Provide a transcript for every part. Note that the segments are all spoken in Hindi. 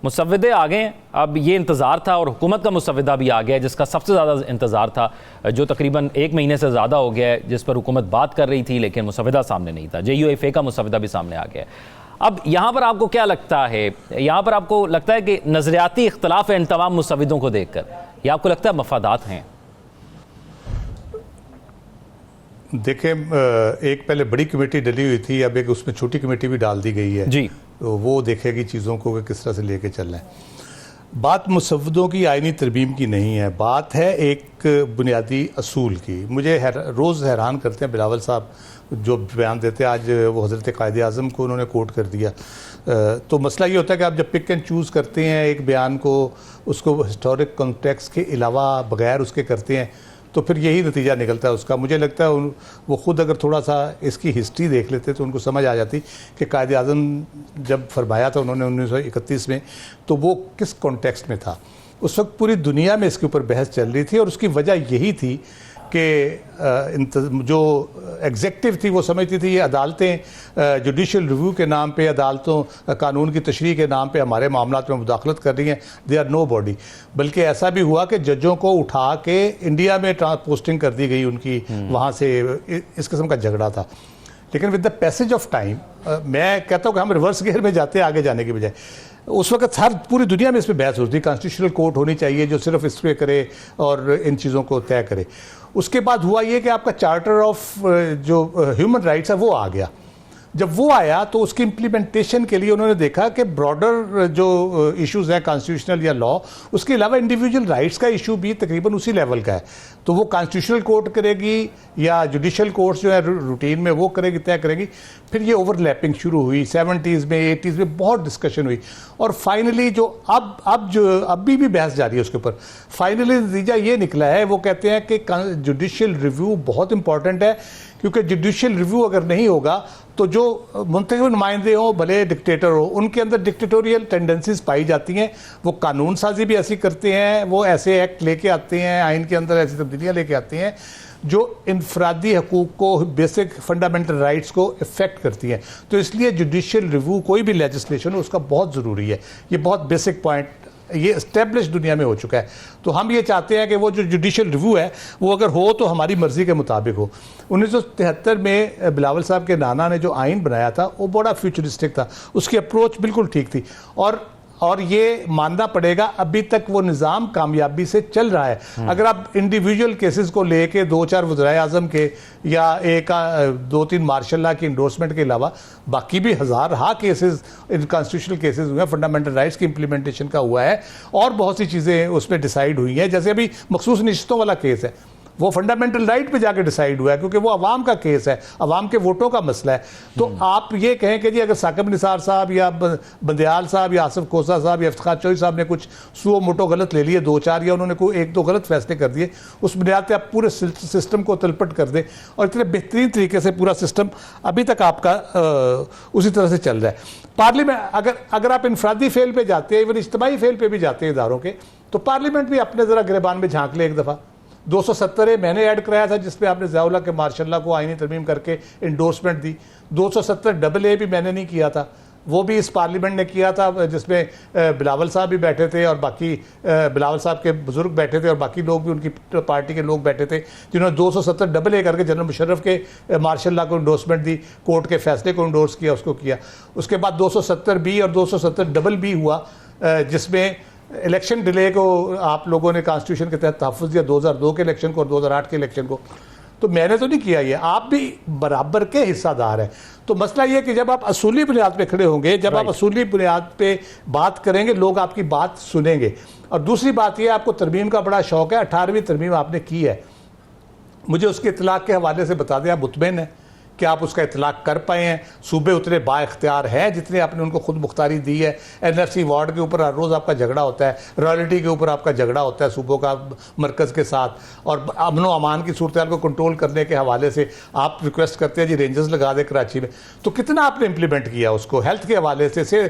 मुसव्विदे आ गए हैं, अब ये इंतज़ार था और हुकूमत का मुसव्विदा भी आ गया है जिसका सबसे ज़्यादा इंतज़ार था, जो तकरीबन 1 महीने से ज़्यादा हो गया है, जिस पर हुकूमत बात कर रही थी लेकिन मुसव्विदा सामने नहीं था। JUIFA का मुसव्विदा भी सामने आ गया है। अब यहाँ पर आपको क्या लगता है, यहाँ पर आपको लगता है कि नज़रियाती इख्तलाफ है इन तमाम मुसव्विदों को देख कर, या आपको लगता है मफादात हैं? देखें, एक पहले बड़ी कमेटी डली हुई थी, अब एक उसमें छोटी कमेटी भी डाल दी गई है जी, तो वो देखेगी चीज़ों को कि किस तरह से लेके चल रहे हैं। बात मुसव्विदों की आईनी तरमीम की नहीं है, बात है एक बुनियादी असूल की। मुझे रोज़ हैरान करते हैं बिलावल साहब जो बयान देते हैं, आज वो हज़रत कायद आज़म को उन्होंने कोट कर दिया। तो मसला ये होता है कि आप जब पिक एंड चूज़ करते हैं एक बयान को, उसको हिस्टोरिक कॉन्टेक्स्ट के अलावा बग़ैर उसके करते हैं, तो फिर यही नतीजा निकलता है उसका। मुझे लगता है वो ख़ुद अगर थोड़ा सा इसकी हिस्ट्री देख लेते तो उनको समझ आ जाती कि कायद आज़म जब फरमाया था उन्होंने 1931 में, तो वो किस कॉन्टेक्स्ट में था। उस वक्त पूरी दुनिया में इसके ऊपर बहस चल रही थी और उसकी वजह यही थी कि जो एग्जेक्टिव थी वो समझती थी ये अदालतें जुडिशल रिव्यू के नाम पे, अदालतों कानून की तशरीह के नाम पे हमारे मामलात में मुदाखलत कर रही हैं, दे आर नो बॉडी। बल्कि ऐसा भी हुआ कि जजों को उठा के इंडिया में पोस्टिंग कर दी गई उनकी, वहाँ से इस किस्म का झगड़ा था। लेकिन with the passage of time मैं कहता हूँ कि हम रिवर्स गियर में जाते हैं आगे जाने की बजाय। उस वक्त हर पूरी दुनिया में इस पर बहस होती थी, कॉन्स्टिट्यूशनल कोर्ट होनी चाहिए जो सिर्फ इस पे करे और इन चीज़ों को तय करे। उसके बाद हुआ ये कि आपका चार्टर ऑफ जो ह्यूमन राइट्स है वो आ गया। जब वो आया तो उसकी इम्प्लीमेंटेशन के लिए उन्होंने देखा कि ब्रॉडर जो इश्यूज़ हैं कॉन्स्टिट्यूशनल या लॉ, उसके अलावा इंडिविजुअल राइट्स का इशू भी तकरीबन उसी लेवल का है। तो वो कॉन्स्टिट्यूशनल कोर्ट करेगी या जुडिशल कोर्ट्स जो है रूटीन में वो करेगी, तय करेगी। फिर ये ओवरलैपिंग शुरू हुई, 70s में 80s में बहुत डिस्कशन हुई और फाइनली जो अभी भी बहस जारी है उसके ऊपर, फाइनली नतीजा ये निकला है। वो कहते हैं कि जुडिशल रिव्यू बहुत इंपॉर्टेंट है, क्योंकि जुडिशल रिव्यू अगर नहीं होगा तो जो मुंतखब नुमाइंदे हों भले डिक्टेटर हो, उनके अंदर डिक्टेटोरियल टेंडेंसीज पाई जाती हैं। वो कानून साजी भी ऐसी करते हैं, वो ऐसे एक्ट लेके आते हैं, आइन के अंदर ऐसी तब्दीलियाँ लेके आते हैं जो इनफरादी हकूक़ को, बेसिक फंडामेंटल राइट्स को इफ़ेक्ट करती हैं। तो इसलिए जुडिशल रिव्यू कोई भी लेजिस्लेशन हो उसका बहुत ज़रूरी है। ये बहुत बेसिक पॉइंट, ये इस्टेब्लिश दुनिया में हो चुका है। तो हम ये चाहते हैं कि वो जो जुडिशल रिव्यू है वो अगर हो तो हमारी मर्ज़ी के मुताबिक हो। 1973 में बिलावल साहब के नाना ने जो आइन बनाया था वो बड़ा फ्यूचरिस्टिक था, उसकी अप्रोच बिल्कुल ठीक थी और ये मानना पड़ेगा अभी तक वो निज़ाम कामयाबी से चल रहा है। अगर आप इंडिविजुअल केसेस को लेके 2-4 वज़ीर आज़म के या 2-3 मार्शल लॉ की इंडोर्समेंट के अलावा बाकी भी हज़ार केसेस कॉन्स्टिट्यूशनल केसेस हुए हैं, फंडामेंटल राइट्स की इंप्लीमेंटेशन का हुआ है और बहुत सी चीज़ें उसमें डिसाइड हुई हैं। जैसे अभी मखसूस नशिस्तों वाला केस है, वो फंडामेंटल राइट पे जाके डिसाइड हुआ है क्योंकि वो अवाम का केस है, अवाम के वोटों का मसला है। तो आप ये कहें कि जी अगर साकिब निसार साहब या बंदयाल साहब या आसिफ कोसा साहब या इफ्तिखार चौधरी साहब ने कुछ सुओ मोटो गलत ले लिए 2-4 या उन्होंने कोई 1-2 गलत फैसले कर दिए, उस बुनियाद पर आप पूरे सिस्टम को तलपट कर दें और इतने बेहतरीन तरीके से पूरा सिस्टम अभी तक आपका उसी तरह से चल रहा है। पार्लियामेंट अगर आप इनफरादी फेल पे जाते हैं, इवन इज्तिमाई फेल पे भी जाते हैं इदारों के, तो पार्लियामेंट भी अपने ज़रा गिरबान में झांक ले एक दफ़ा। 270 मैंने ऐड कराया था जिसमें आपने ज़ियाउल्लाह के मार्शल लॉ को आईनी तरमीम करके इंडोर्समेंट दी। 270 AA भी मैंने नहीं किया था, वो भी इस पार्लियामेंट ने किया था जिसमें बिलावल साहब भी बैठे थे और बाकी बिलावल साहब के बुजुर्ग बैठे थे और बाकी लोग भी उनकी पार्टी के लोग बैठे थे जिन्होंने 270 AA करके जनरल मुशर्रफ के मार्शल लॉ को इंडोर्समेंट दी, कोर्ट के फैसले को इंडोर्स किया, उसको किया। उसके बाद 270B और 270BB हुआ जिसमें इलेक्शन डिले को आप लोगों ने कॉन्स्टिट्यूशन के तहत तहफ़्फ़ुज़ दिया, 2002 के इलेक्शन को और 2008 के इलेक्शन को। तो मैंने तो नहीं किया, ये आप भी बराबर के हिस्सादार हैं। तो मसला ये कि जब आप असूली बुनियाद पे खड़े होंगे, जब आप असूली बुनियाद पे बात करेंगे, लोग आपकी बात सुनेंगे। और दूसरी बात ये, आपको तरमीम का बड़ा शौक़ है, 18वीं तरमीम आपने की है, मुझे उसके इतलाक़ के हवाले से बता दें, आप मुतमईन हैं कि आप उसका इतलाक़ कर पाए हैं? सूबे उतने बाइख्तियार हैं जितने आपने उनको खुद मुख्तारी दी है। NFC वार्ड के ऊपर हर रोज़ आपका झगड़ा होता है, रॉयल्टी के ऊपर आपका झगड़ा होता है सूबों का मरकज़ के साथ, और अमन व अमान की सूरत को कंट्रोल करने के हवाले से आप रिक्वेस्ट करते हैं जी रेंजर्स लगा दे कराची में। तो कितना आपने इम्प्लीमेंट किया उसको, हेल्थ के हवाले से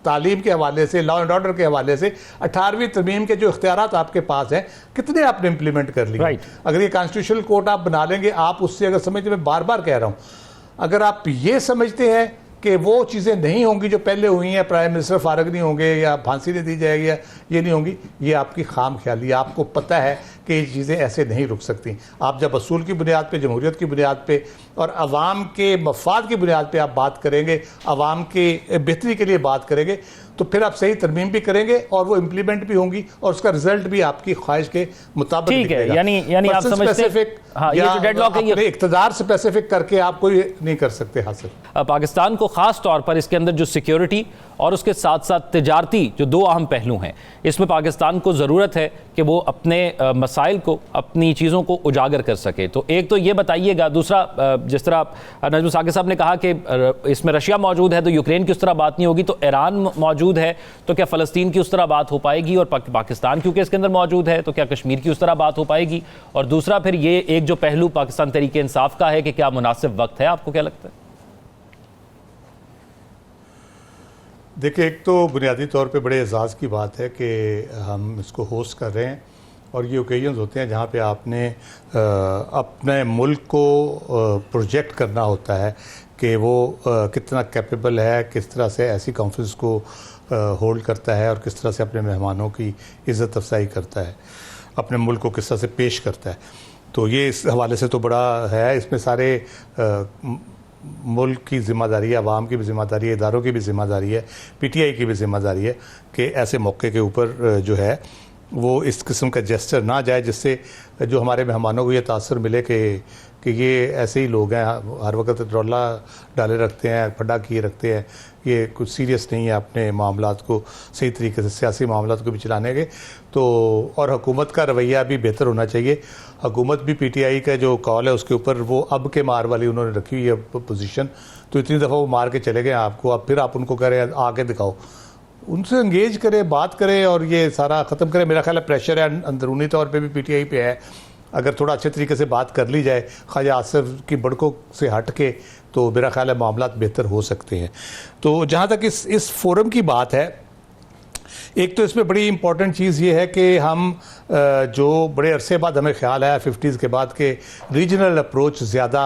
तालीम के हवाले से, लॉ एंड ऑर्डर के हवाले से, 18वीं तरमीम के जो इख्तियारात आपके पास हैं कितने आपने इम्प्लीमेंट कर लिए? अगर ये कॉन्स्टिट्यूशनल कोर्ट आप बना लेंगे, आप उससे अगर समझ, मैं बार बार कह रहा हूँ, अगर आप ये समझते हैं कि वो चीज़ें नहीं होंगी जो पहले हुई हैं, प्राइम मिनिस्टर फारग नहीं होंगे या फांसी नहीं दी जाएगी या ये नहीं होंगी, ये आपकी खाम ख्याली। आपको पता है कि ये चीज़ें ऐसे नहीं रुक सकती। आप जब असूल की बुनियाद पे, जमहूरियत की बुनियाद पे और अवाम के मफाद की बुनियाद पे आप बात करेंगे, अवाम के बेहतरी के लिए बात करेंगे, तो फिर आप सही तरमीम भी करेंगे और वो इम्प्लीमेंट भी होंगी और उसका रिजल्ट भी आपकी ख्वाहिश के मुताबिक ठीक है। निकलेगा। यानी आप समझते हैं हाँ, ये जो डेडलॉक है ये इक़्तिदार स्पेसिफिक करके आप कोई नहीं कर सकते हासिल। पाकिस्तान को खास तौर पर इसके अंदर जो सिक्योरिटी और उसके साथ साथ तिजारती जो दो अहम पहलू हैं, इसमें पाकिस्तान को ज़रूरत है कि वो अपने मसाइल को, अपनी चीज़ों को उजागर कर सके। तो एक तो ये बताइएगा, दूसरा जिस तरह नजम साकिब साहब ने कहा कि इसमें रशिया मौजूद है तो यूक्रेन की उस तरह बात नहीं होगी, तो ईरान मौजूद है तो क्या फ़लस्तीन की उस तरह बात हो पाएगी, और पाकिस्तान क्योंकि इसके अंदर मौजूद है तो क्या कश्मीर की उस तरह बात हो पाएगी। और दूसरा फिर ये एक जो पहलू पाकिस्तान तहरीक इंसाफ का है कि क्या मुनासिब वक्त है, आपको क्या लगता है? देखिए, एक तो बुनियादी तौर पे बड़े एजाज़ की बात है कि हम इसको होस्ट कर रहे हैं और ये ओकेजन्स होते हैं जहाँ पे आपने अपने मुल्क को प्रोजेक्ट करना होता है कि वो कितना कैपेबल है, किस तरह से ऐसी कॉन्फ्रेंस को होल्ड करता है और किस तरह से अपने मेहमानों की इज़्ज़त अफजाई करता है, अपने मुल्क को किस तरह से पेश करता है। तो ये इस हवाले से तो बड़ा है, इसमें सारे मुल्क की ज़िम्मेदारी है, अवाम की भी ज़िम्मेदारी है, इदारों की भी ज़िम्मेदारी है, PTI की भी ज़िम्मेदारी है कि ऐसे मौके के ऊपर जो है वो इस किस्म का जेस्चर ना जाए जिससे जो हमारे मेहमानों को ये तासर मिले कि ये ऐसे ही लोग हैं, हर वक्त रौला डाले रखते हैं, फड्डा किए रखते हैं, ये कुछ सीरियस नहीं है अपने मामलात को सही तरीके से, सियासी मामलात को भी चलाने के। तो और हुकूमत का रवैया भी बेहतर होना चाहिए। हुकूमत भी PTI का जो कॉल है उसके ऊपर वो अब के मार वाली उन्होंने रखी हुई है पोजीशन, तो इतनी दफ़ा वो मार के चले गए आपको, अब फिर आप उनको कह रहे हैं आके दिखाओ, उनसे इंगेज करें, बात करें और ये सारा ख़त्म करें। मेरा ख्याल है प्रेशर है अंदरूनी तौर पे भी PTI पे है, अगर थोड़ा अच्छे तरीके से बात कर ली जाए ख्वाजा आसिफ की बड़कों से हट के, तो मेरा ख्याल है मामलात बेहतर हो सकते हैं। तो जहाँ तक इस फोरम की बात है, एक तो इसमें बड़ी इंपॉर्टेंट चीज़ ये है कि हम जो बड़े अरसे बाद हमें ख्याल आया 50s के बाद के रीजनल अप्रोच ज़्यादा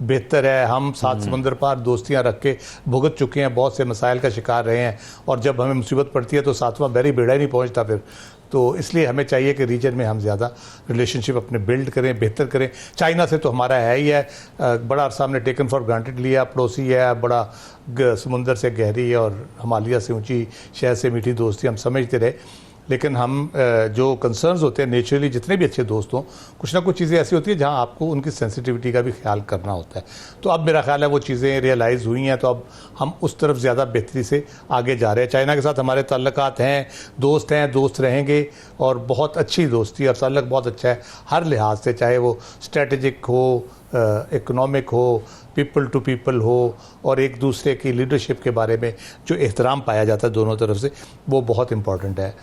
बेहतर है। हम सात समंदर पार दोस्तियां रख के भुगत चुके हैं, बहुत से मसाइल का शिकार रहे हैं और जब हमें मुसीबत पड़ती है तो सातवां बैरी बेड़ा ही नहीं पहुंचता फिर। तो इसलिए हमें चाहिए कि रीजन में हम ज़्यादा रिलेशनशिप अपने बिल्ड करें, बेहतर करें। चाइना से तो हमारा है ही है, बड़ा अरसा हमने टेकन फॉर ग्रांटेड लिया, पड़ोसी है, बड़ा समुंदर से गहरी और हिमालय से ऊंची, शहर से मीठी दोस्ती हम समझते रहे। लेकिन हम जो कंसर्न्स होते हैं नेचुरली, जितने भी अच्छे दोस्त हों, कुछ ना कुछ चीज़ें ऐसी होती हैं जहां आपको उनकी सेंसिटिविटी का भी ख्याल करना होता है। तो अब मेरा ख्याल है वो चीज़ें रियलाइज़ हुई हैं, तो अब हम उस तरफ ज़्यादा बेहतरी से आगे जा रहे हैं। चाइना के साथ हमारे ताल्लुकात हैं, दोस्त रहेंगे और बहुत अच्छी दोस्ती और ताल्लुक बहुत अच्छा है हर लिहाज से, चाहे वो स्ट्रेटजिक हो, इकोनॉमिक हो, पीपल टू पीपल हो और एक दूसरे की लीडरशिप के बारे में जो एहतराम पाया जाता है दोनों तरफ से, वो बहुत इम्पॉर्टेंट है।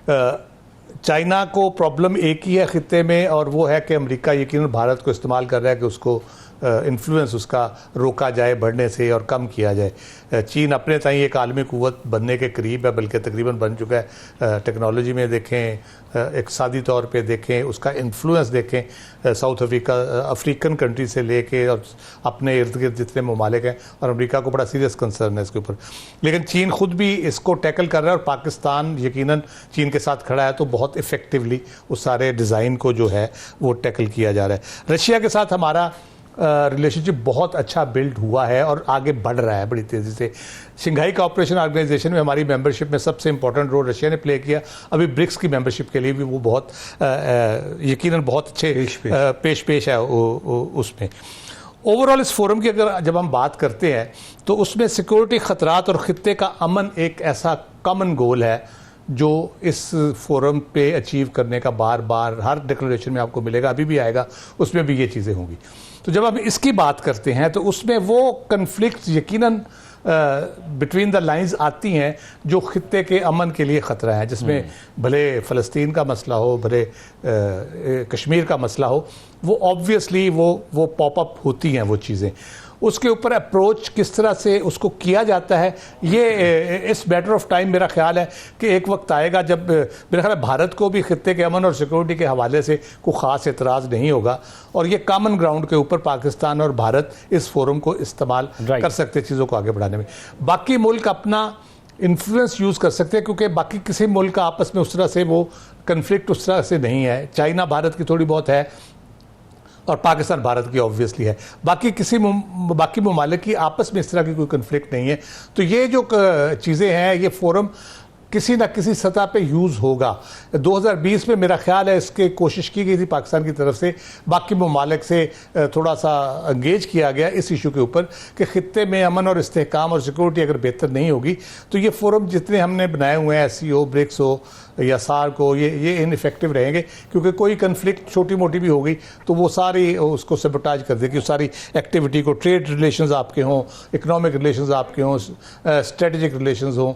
चाइना को प्रॉब्लम एक ही है ख़ित्ते में और वो है कि अमेरिका यकीनन भारत को इस्तेमाल कर रहा है कि उसको इन्फ्लुएंस उसका रोका जाए बढ़ने से और कम किया जाए। चीन अपने ताई एक आलमी क़ुव्वत बनने के करीब है, बल्कि तकरीबन बन चुका है। टेक्नोलॉजी में देखें, इक़्तिसादी तौर पे देखें, उसका इन्फ्लुएंस देखें, साउथ अफ्रीकन कंट्री से लेके और अपने इर्द गिर्द जितने ममालिक हैं, और अमेरिका को बड़ा सीरियस कंसर्न है इसके ऊपर। लेकिन चीन खुद भी इसको टैकल कर रहा है और पाकिस्तान यकीनन चीन के साथ खड़ा है, तो बहुत इफ़ेक्टिवली उस सारे डिज़ाइन को जो है वो टैकल किया जा रहा है। रशिया के साथ हमारा रिलेशनशिप बहुत अच्छा बिल्ड हुआ है और आगे बढ़ रहा है बड़ी तेज़ी से। शंघाई कोऑपरेशन ऑर्गेनाइजेशन में हमारी मेंबरशिप में सबसे इंपॉर्टेंट रोल रशिया ने प्ले किया। अभी ब्रिक्स की मेंबरशिप के लिए भी वो बहुत यकीनन बहुत अच्छे पेश है उसमें। ओवरऑल इस फोरम की अगर जब हम बात करते हैं तो उसमें सिक्योरिटी ख़तरात और ख़ित्ते का अमन एक ऐसा कॉमन गोल है जो इस फोरम पे अचीव करने का बार बार हर डिक्लेरेशन में आपको मिलेगा, अभी भी आएगा, उसमें भी ये चीज़ें होंगी। तो जब हम इसकी बात करते हैं तो उसमें वो कन्फ्लिक्ट यकीनन बिटवीन द लाइंस आती हैं जो ख़ित्ते के अमन के लिए ख़तरा है, जिसमें भले फ़लस्तीन का मसला हो, भले कश्मीर का मसला हो, वो ऑब्वियसली वो पॉप अप होती हैं वो चीज़ें। उसके ऊपर अप्रोच किस तरह से उसको किया जाता है, ये इस मैटर ऑफ टाइम मेरा ख्याल है कि एक वक्त आएगा जब मेरा ख्याल है भारत को भी खित्ते के अमन और सिक्योरिटी के हवाले से कोई ख़ास एतराज़ नहीं होगा, और ये कॉमन ग्राउंड के ऊपर पाकिस्तान और भारत इस फोरम को इस्तेमाल कर सकते हैं चीज़ों को आगे बढ़ाने में। बाकी मुल्क अपना इन्फ्लुएंस यूज़ कर सकते हैं, क्योंकि बाकी किसी मुल्क का आपस में उस तरह से वो कन्फ्लिक्ट उस तरह से नहीं है। चाइना भारत की थोड़ी बहुत है और पाकिस्तान भारत की ऑब्वियसली है, बाकी ममालिक की आपस में इस तरह की कोई कन्फ्लिक्ट नहीं है। तो ये जो चीज़ें हैं, ये फोरम किसी ना किसी सतह पे यूज़ होगा। 2020 में मेरा ख्याल है इसके कोशिश की गई थी पाकिस्तान की तरफ से, बाकी ममालिक से थोड़ा सा एंगेज किया गया इस इशू के ऊपर कि खित्ते में अमन और इस्तेहकाम और सिक्योरिटी अगर बेहतर नहीं होगी तो ये फोरम जितने हमने बनाए हुए हैं, SCO, ब्रिक्स हो या सार्क हो, ये इनइफेक्टिव रहेंगे, क्योंकि कोई कन्फ्लिक्ट छोटी मोटी भी हो गई तो वो सारी उसको सबोटाज कर देगी, सारी एक्टिविटी को। ट्रेड रिलेशंस आपके हों, इकोनॉमिक रिलेशंस आपके हों, स्ट्रेटजिक रिलेशंस हों,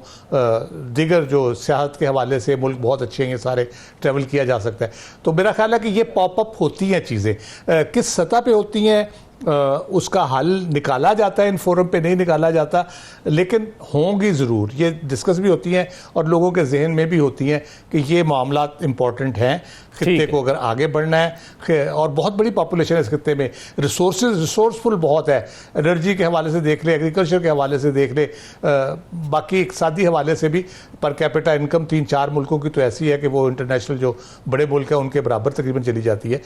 दीगर जो सियाहत के हवाले से मुल्क बहुत अच्छे हैं, ये सारे ट्रैवल किया जा सकता है। तो मेरा ख्याल है कि ये पॉपअप होती हैं चीज़ें, किस सतह पे होती हैं उसका हल निकाला जाता है, इन फोरम पे नहीं निकाला जाता, लेकिन होंगी ज़रूर, ये डिस्कस भी होती हैं और लोगों के जहन में भी होती हैं कि ये मामला इम्पॉर्टेंट हैं खित्ते को अगर आगे बढ़ना है। और बहुत बड़ी पॉपुलेशन है इस खित्ते में, रिसोर्सफुल बहुत है, एनर्जी के हवाले से देख ले, एग्रीकल्चर के हवाले से देख ले, बाकी इक़्तिसादी हवाले से भी पर कैपिटा इनकम 3-4 मुल्कों की तो ऐसी है कि वो इंटरनेशनल जो बड़े मुल्क हैं उनके बराबर तकरीबन चली जाती है।